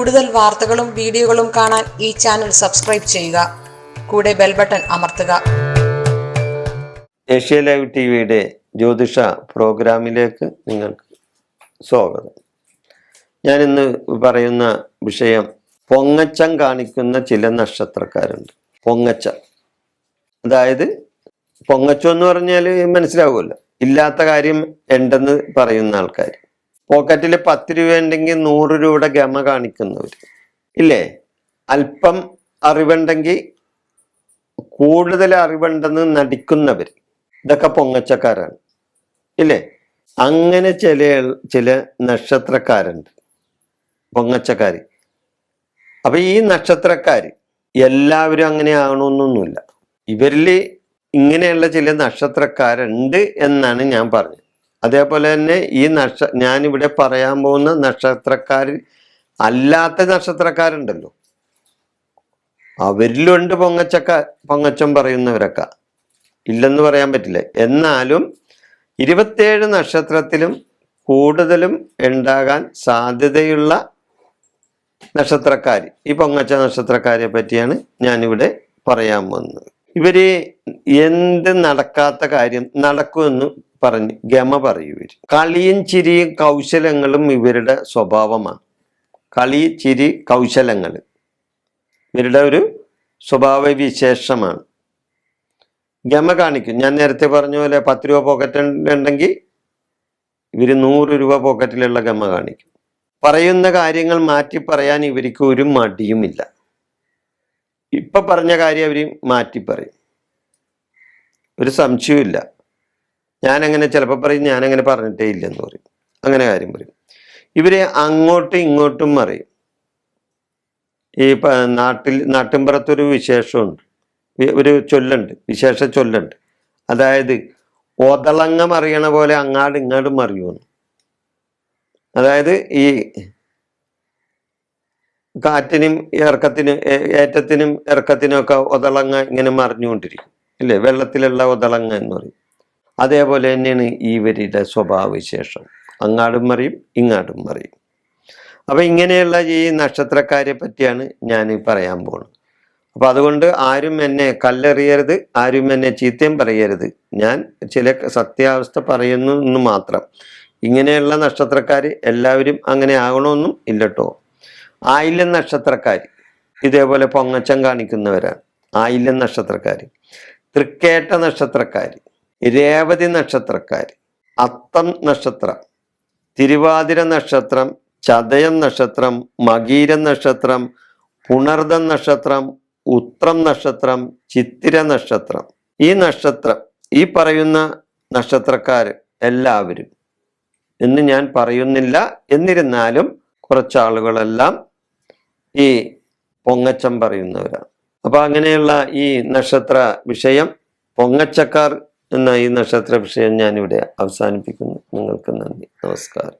കൂടുതൽ വാർത്തകളും വീഡിയോകളും കാണാൻ ഈ ചാനൽ സബ്സ്ക്രൈബ് ചെയ്യുക. കൂടെ ബെൽ ബട്ടൺ അമർത്തുക. ഏഷ്യ ലൈവ് ടിവിയുടെ ജ്യോതിഷ പ്രോഗ്രാമിലേക്ക് നിങ്ങൾക്ക് സ്വാഗതം. ഞാൻ ഇന്ന് പറയുന്ന വിഷയം പൊങ്ങച്ചം കാണിക്കുന്ന ചില നക്ഷത്രക്കാരുണ്ട്. പൊങ്ങച്ചം, അതായത് പൊങ്ങച്ചം എന്ന് പറഞ്ഞാൽ മനസ്സിലാവുമല്ലോ, ഇല്ലാത്ത കാര്യം ഉണ്ടെന്ന് പറയുന്ന ആൾക്കാർ. പോക്കറ്റിൽ 10 രൂപ ഉണ്ടെങ്കിൽ 100 രൂപയുടെ ഗമ കാണിക്കുന്നവർ ഇല്ലേ? അല്പം അറിവുണ്ടെങ്കിൽ കൂടുതൽ അറിവുണ്ടെന്ന് നടിക്കുന്നവർ, ഇതൊക്കെ പൊങ്ങച്ചക്കാരാണ് ഇല്ലേ? അങ്ങനെ ചില നക്ഷത്രക്കാരുണ്ട്, പൊങ്ങച്ചക്കാര്. അപ്പൊ ഈ നക്ഷത്രക്കാര് എല്ലാവരും അങ്ങനെ ആകണമെന്നൊന്നുമില്ല. ഇവരിൽ ഇങ്ങനെയുള്ള ചില നക്ഷത്രക്കാരുണ്ട് എന്നാണ് ഞാൻ പറഞ്ഞത്. അതേപോലെ തന്നെ ഈ ഞാനിവിടെ പറയാൻ പോകുന്ന നക്ഷത്രക്കാർ അല്ലാത്ത നക്ഷത്രക്കാരുണ്ടല്ലോ, അവരിലുണ്ട് പൊങ്ങച്ചം പറയുന്നവരൊക്കെ, ഇല്ലെന്ന് പറയാൻ പറ്റില്ല. എന്നാലും 27 നക്ഷത്രത്തിലും കൂടുതലും ഉണ്ടാകാൻ സാധ്യതയുള്ള നക്ഷത്രക്കാർ, ഈ പൊങ്ങച്ച നക്ഷത്രക്കാരെ പറ്റിയാണ് ഞാനിവിടെ പറയാൻ പോകുന്നത്. ഇവര് എന്ത് നടക്കാത്ത കാര്യം നടക്കുമെന്ന് പറഞ്ഞ് ഗമ പറയും. ഇവർ കളിയും ചിരിയും കൗശലങ്ങളും ഇവരുടെ സ്വഭാവമാണ്. കളി, ചിരി, കൗശലങ്ങൾ ഇവരുടെ ഒരു സ്വഭാവ വിശേഷമാണ്. ഗമ കാണിക്കും. ഞാൻ നേരത്തെ പറഞ്ഞ പോലെ 10 രൂപ പോക്കറ്റ് ഉണ്ടെങ്കിൽ ഇവർ 100 രൂപ പോക്കറ്റിലുള്ള ഗമ കാണിക്കും. പറയുന്ന കാര്യങ്ങൾ മാറ്റി പറയാൻ ഇവർക്ക് ഒരു മടിയുമില്ല. ഇപ്പൊ പറഞ്ഞ കാര്യം അവർ മാറ്റി പറയും, ഒരു സംശയമില്ല. ഞാനങ്ങനെ ചിലപ്പോൾ പറയും, ഞാനങ്ങനെ പറഞ്ഞിട്ടേ ഇല്ലെന്ന് പറയും, അങ്ങനെ കാര്യം പറയും. ഇവര് അങ്ങോട്ടും ഇങ്ങോട്ടും പറയും. ഈ നാട്ടിൻപുറത്തൊരു വിശേഷമുണ്ട്, ഒരു ചൊല്ലുണ്ട്, വിശേഷ ചൊല്ലുണ്ട്. അതായത് ഒതളങ്ങ മറിയണ പോലെ അങ്ങാടും ഇങ്ങാടും മറിയുമെന്ന്. അതായത് ഈ കാറ്റിനും ഇറക്കത്തിനും, ഏറ്റത്തിനും ഇറക്കത്തിനും ഒക്കെ ഒതളങ്ങ ഇങ്ങനെ മറിഞ്ഞുകൊണ്ടിരിക്കും ഇല്ലേ? വെള്ളത്തിലുള്ള ഒതളങ്ങ എന്ന് പറയും. അതേപോലെ തന്നെയാണ് ഇവരുടെ സ്വഭാവവിശേഷം, അങ്ങാടും മറിയും ഇങ്ങാടും മറിയും. അപ്പൊ ഇങ്ങനെയുള്ള ഈ നക്ഷത്രക്കാരെ പറ്റിയാണ് ഞാൻ പറയാൻ പോകുന്നത്. അപ്പൊ അതുകൊണ്ട് ആരും എന്നെ കല്ലെറിയരുത്, ആരും എന്നെ ചീത്തയും പറയരുത്. ഞാൻ ചില സത്യാവസ്ഥ പറയുന്നു എന്ന് മാത്രം. ഇങ്ങനെയുള്ള നക്ഷത്രക്കാർ എല്ലാവരും അങ്ങനെ ആകണമെന്നും ഇല്ലട്ടോ. ആയില്യം നക്ഷത്രക്കാർ ഇതേപോലെ പൊങ്ങച്ചം കാണിക്കുന്നവരാണ്. ആയില്യം നക്ഷത്രക്കാർ, തൃക്കേട്ട നക്ഷത്രക്കാർ, രേവതി നക്ഷത്രക്കാർ, അത്തം നക്ഷത്രം, തിരുവാതിര നക്ഷത്രം, ചതയം നക്ഷത്രം, മകീരം നക്ഷത്രം, പുണർദം നക്ഷത്രം, ഉത്രം നക്ഷത്രം, ചിത്തിര നക്ഷത്രം. ഈ പറയുന്ന നക്ഷത്രക്കാർ എല്ലാവരും എന്ന് ഞാൻ പറയുന്നില്ല. എന്നിരുന്നാലും കുറച്ചാളുകളെല്ലാം ഈ പൊങ്ങച്ചം പറയുന്നവരാണ്. അപ്പൊ അങ്ങനെയുള്ള ഈ നക്ഷത്ര വിഷയം, പൊങ്ങച്ചക്കാർ എന്ന ഈ നക്ഷത്ര വിഷയം ഞാനിവിടെ അവസാനിപ്പിക്കുന്നു. നിങ്ങൾക്ക് നന്ദി, നമസ്കാരം.